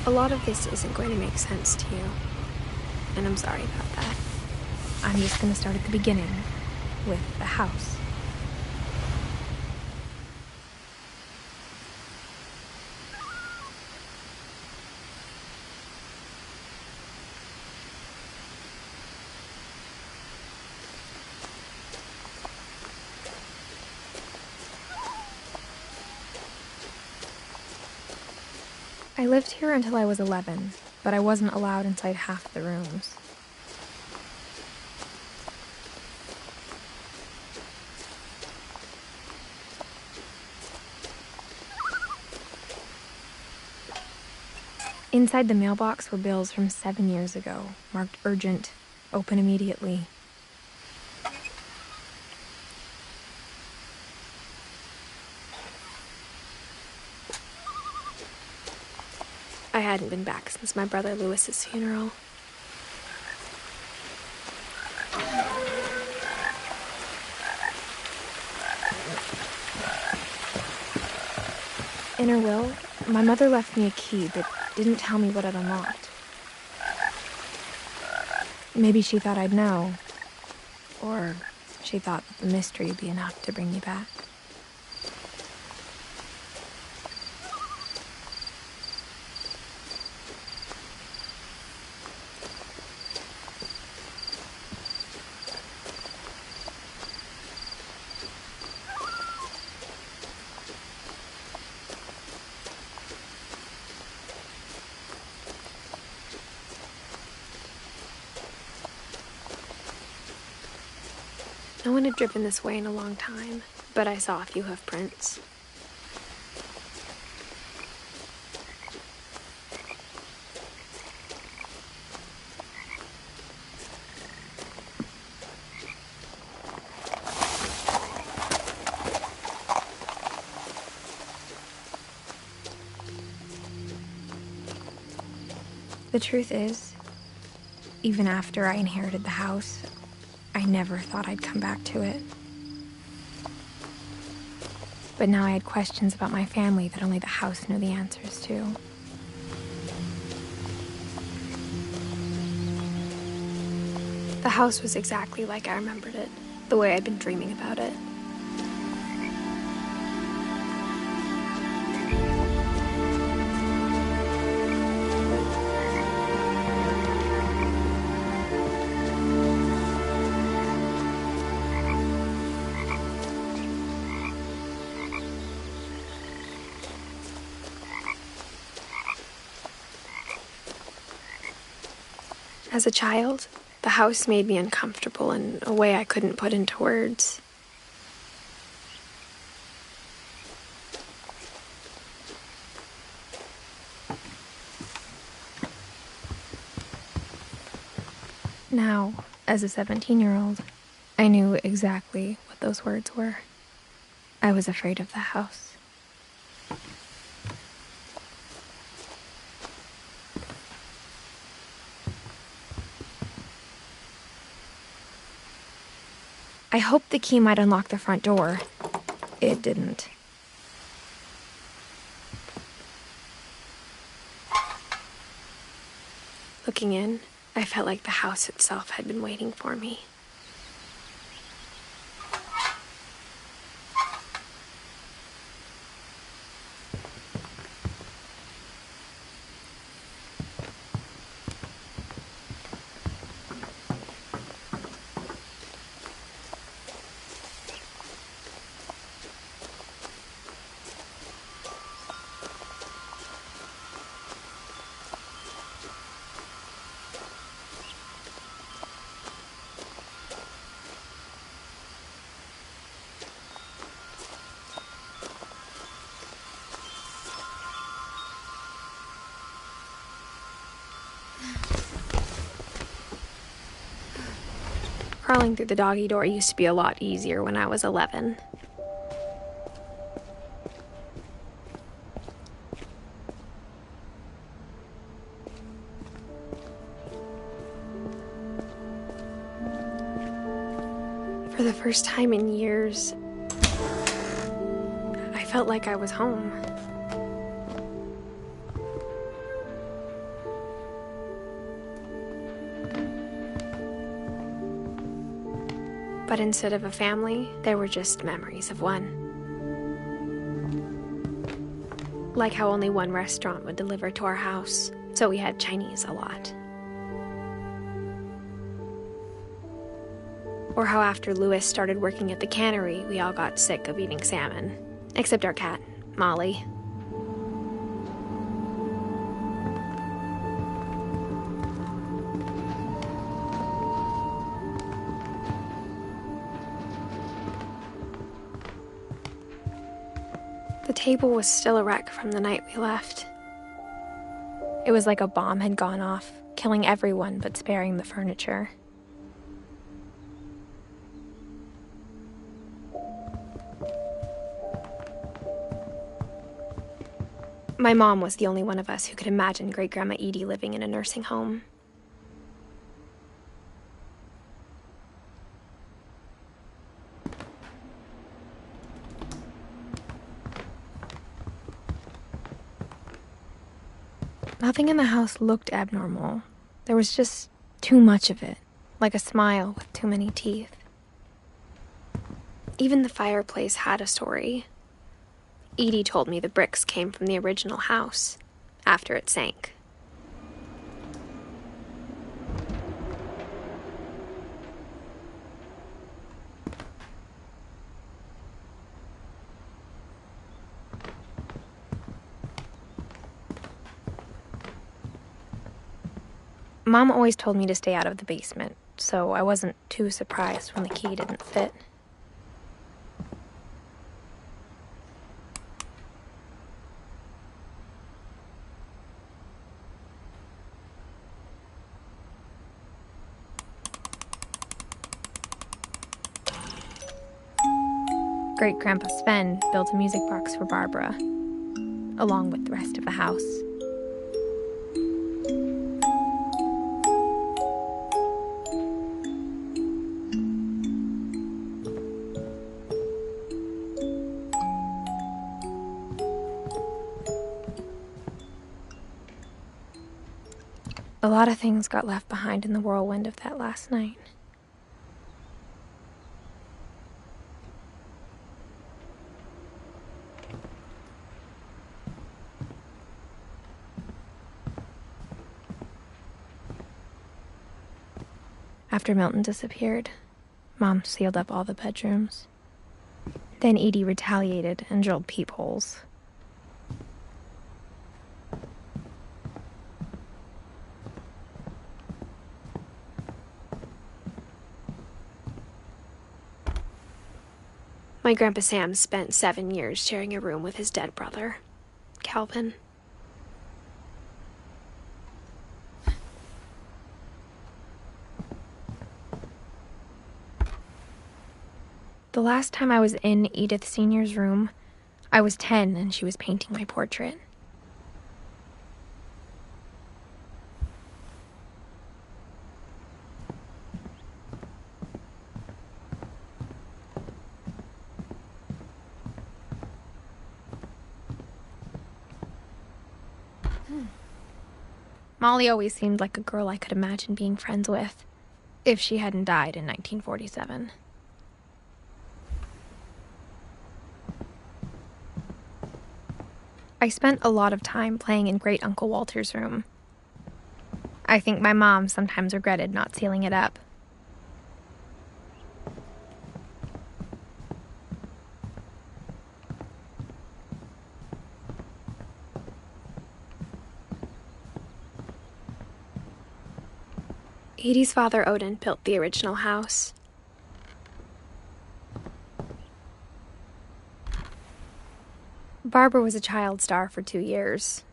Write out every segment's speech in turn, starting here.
A lot of this isn't going to make sense to you, and I'm sorry about that. I'm just gonna start at the beginning, with the house. I lived here until I was 11, but I wasn't allowed inside half the rooms. Inside the mailbox were bills from 7 years ago, marked urgent, open immediately. I hadn't been back since my brother Lewis's funeral. In her will, my mother left me a key but didn't tell me what it unlocked. Maybe she thought I'd know, or she thought that the mystery would be enough to bring me back. No one had driven this way in a long time, but I saw a few hoof prints. The truth is, even after I inherited the house, I never thought I'd come back to it. But now I had questions about my family that only the house knew the answers to. The house was exactly like I remembered it, the way I'd been dreaming about it. As a child, the house made me uncomfortable in a way I couldn't put into words. Now, as a 17-year-old, I knew exactly what those words were. I was afraid of the house. I hoped the key might unlock the front door. It didn't. Looking in, I felt like the house itself had been waiting for me. Crawling through the doggy door used to be a lot easier when I was 11. For the first time in years, I felt like I was home. But instead of a family, there were just memories of one. Like how only one restaurant would deliver to our house, so we had Chinese a lot. Or how after Louis started working at the cannery, we all got sick of eating salmon. Except our cat, Molly. The table was still a wreck from the night we left. It was like a bomb had gone off, killing everyone but sparing the furniture. My mom was the only one of us who could imagine Great-Grandma Edie living in a nursing home. Nothing in the house looked abnormal. There was just too much of it, like a smile with too many teeth. Even the fireplace had a story. Edie told me the bricks came from the original house, after it sank. Mom always told me to stay out of the basement, so I wasn't too surprised when the key didn't fit. Great-Grandpa Sven built a music box for Barbara, along with the rest of the house. A lot of things got left behind in the whirlwind of that last night. After Milton disappeared, Mom sealed up all the bedrooms. Then Edie retaliated and drilled peepholes. My Grandpa Sam spent 7 years sharing a room with his dead brother, Calvin. The last time I was in Edith Sr.'s room, I was 10 and she was painting my portrait. Molly always seemed like a girl I could imagine being friends with, if she hadn't died in 1947. I spent a lot of time playing in Great Uncle Walter's room. I think my mom sometimes regretted not sealing it up. Edie's father, Odin, built the original house. Barbara was a child star for 2 years,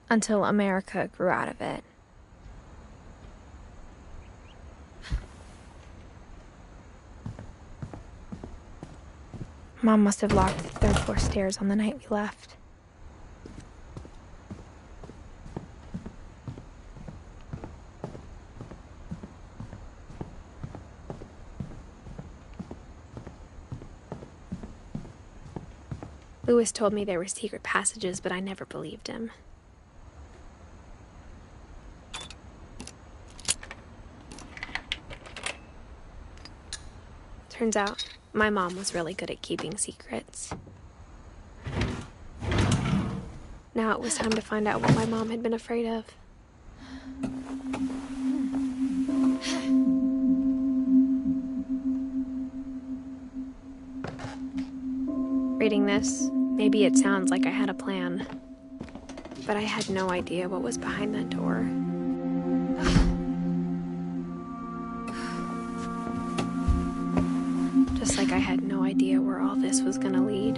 until America grew out of it. Mom must have locked the third floor stairs on the night we left. Louis told me there were secret passages, but I never believed him. Turns out, my mom was really good at keeping secrets. Now it was time to find out what my mom had been afraid of. Reading this, maybe it sounds like I had a plan, but I had no idea what was behind that door. Just like I had no idea where all this was gonna lead.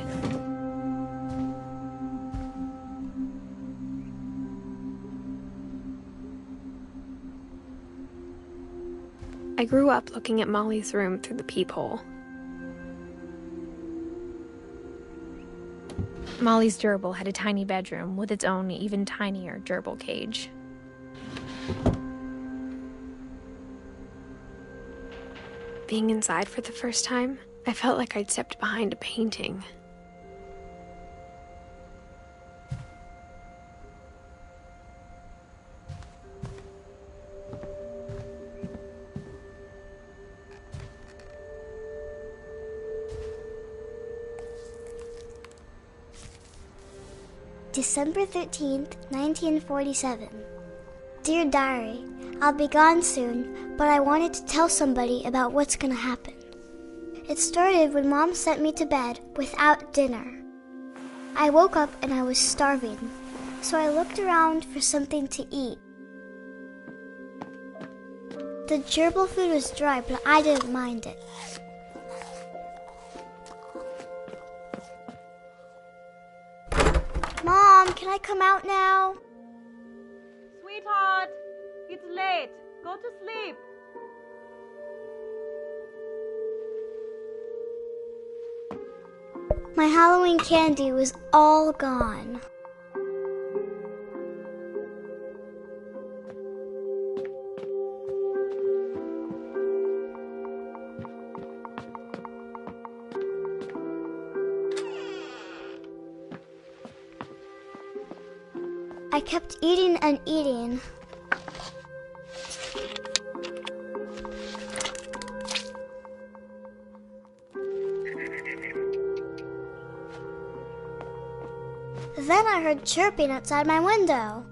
I grew up looking at Molly's room through the peephole. Molly's gerbil had a tiny bedroom with its own even tinier gerbil cage. Being inside for the first time, I felt like I'd stepped behind a painting. December 13th, 1947. Dear Diary, I'll be gone soon, but I wanted to tell somebody about what's gonna happen. It started when Mom sent me to bed without dinner. I woke up and I was starving, so I looked around for something to eat. The gerbil food was dry, but I didn't mind it. Mom, can I come out now? Sweetheart, it's late. Go to sleep. My Halloween candy was all gone. I kept eating and eating. Then I heard chirping outside my window.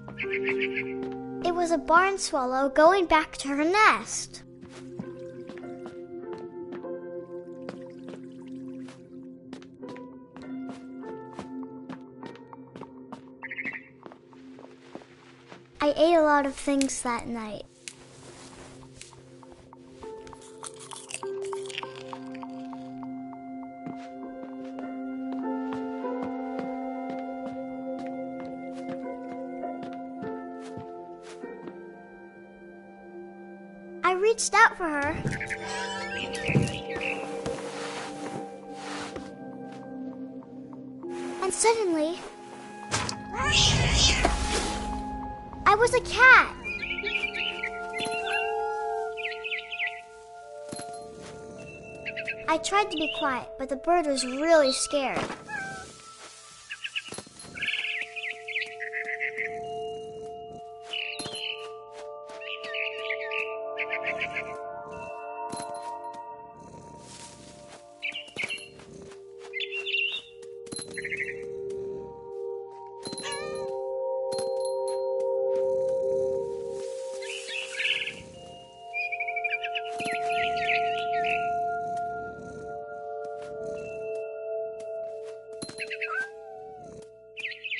It was a barn swallow going back to her nest. I ate a lot of things that night. I reached out for her. And suddenly, I was a cat. I tried to be quiet, but the bird was really scared.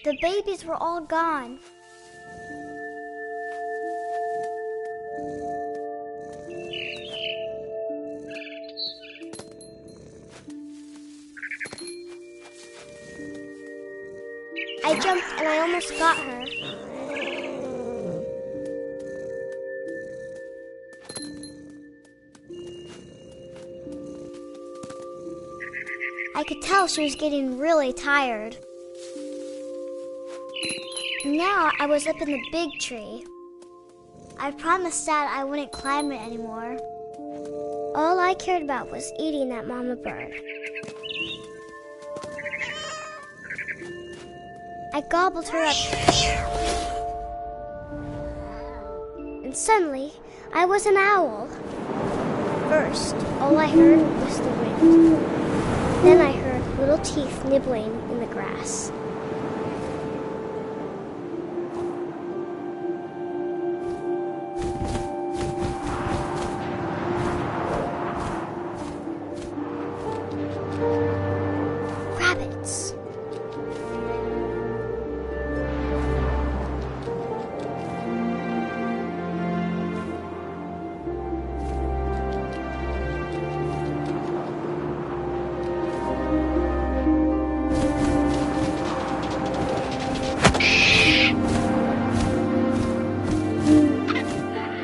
The babies were all gone. I jumped and I almost got her. I could tell she was getting really tired. Now I was up in the big tree. I promised Dad I wouldn't climb it anymore. All I cared about was eating that mama bird. I gobbled her up. And suddenly, I was an owl. First, all I heard was the wind. Then I heard little teeth nibbling in the grass. Rabbits.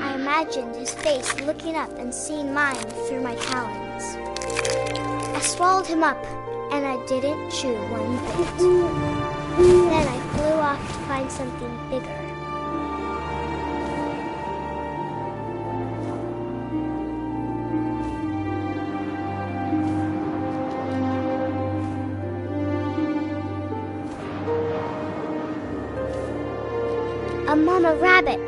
I imagined his face looking up and seeing mine through my talons. I swallowed him up, and I didn't chew one bit. Then I flew off to find something bigger. A mama rabbit.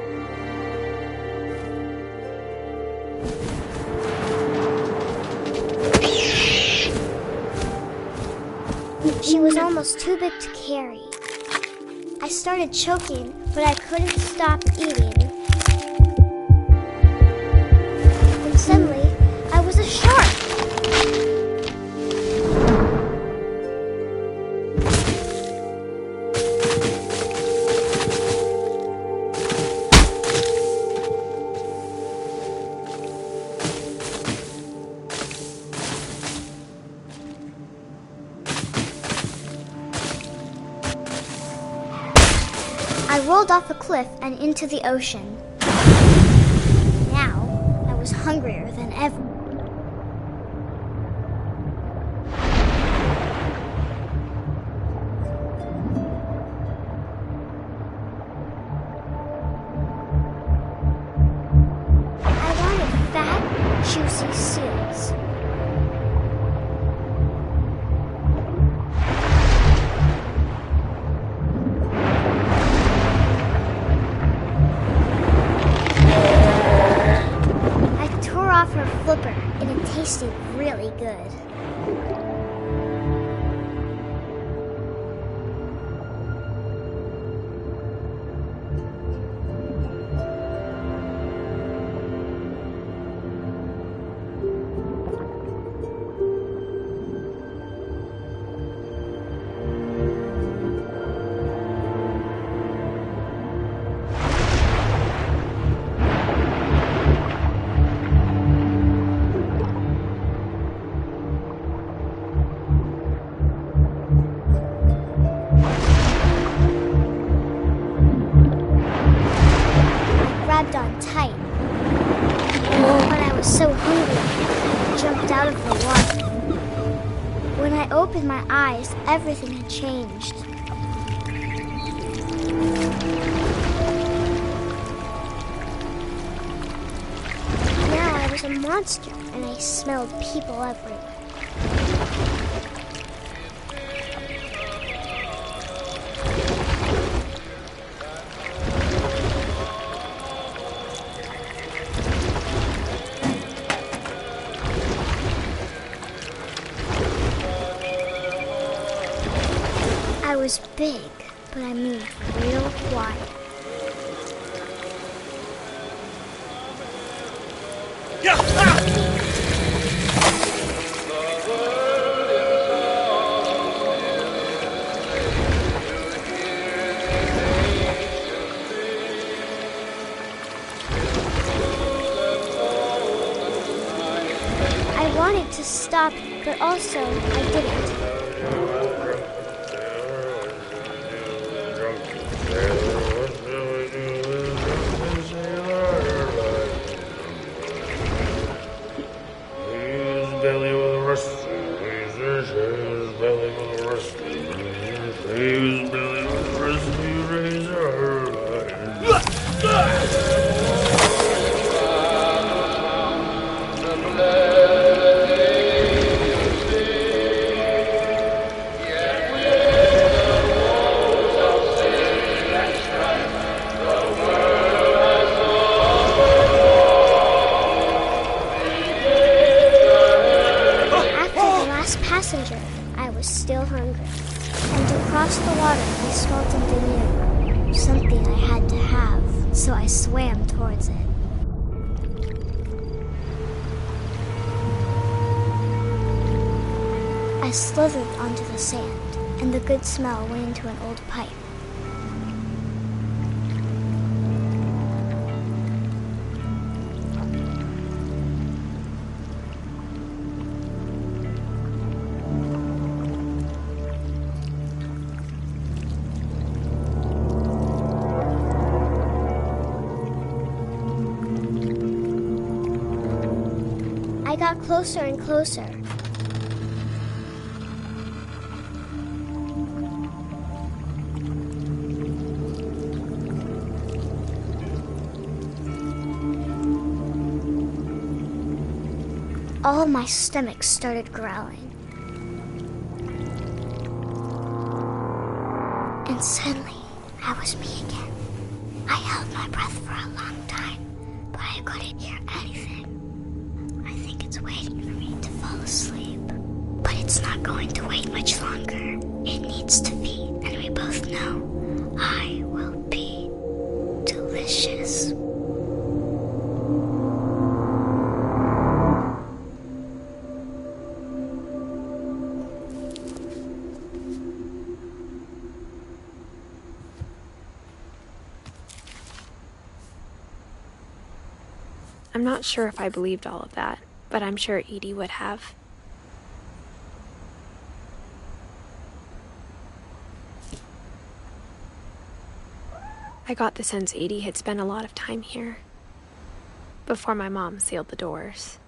She was almost too big to carry. I started choking, but I couldn't stop eating. And suddenly, I was a shark. I rolled off a cliff and into the ocean. Now, I was hungrier than ever. I wanted fat, juicy seals. Her flipper, and it tasted really good. Grabbed on tight. But I was so hungry, I jumped out of the water. When I opened my eyes, everything had changed. Now I was a monster, and I smelled people everywhere. I was big, but I moved real quiet. I wanted to stop, but also I didn't. water I smelled something new, something I had to have, so I swam towards it. I slithered onto the sand, and the good smell went into an old pipe. I got closer and closer. All my stomach started growling. And suddenly, I was me again. I held my breath for a long time, but I couldn't hear anything. I think it's waiting for me to fall asleep. But it's not going to wait much longer. It needs to feed, and we both know I will be delicious. I'm not sure if I believed all of that, but I'm sure Edie would have. I got the sense Edie had spent a lot of time here before my mom sealed the doors.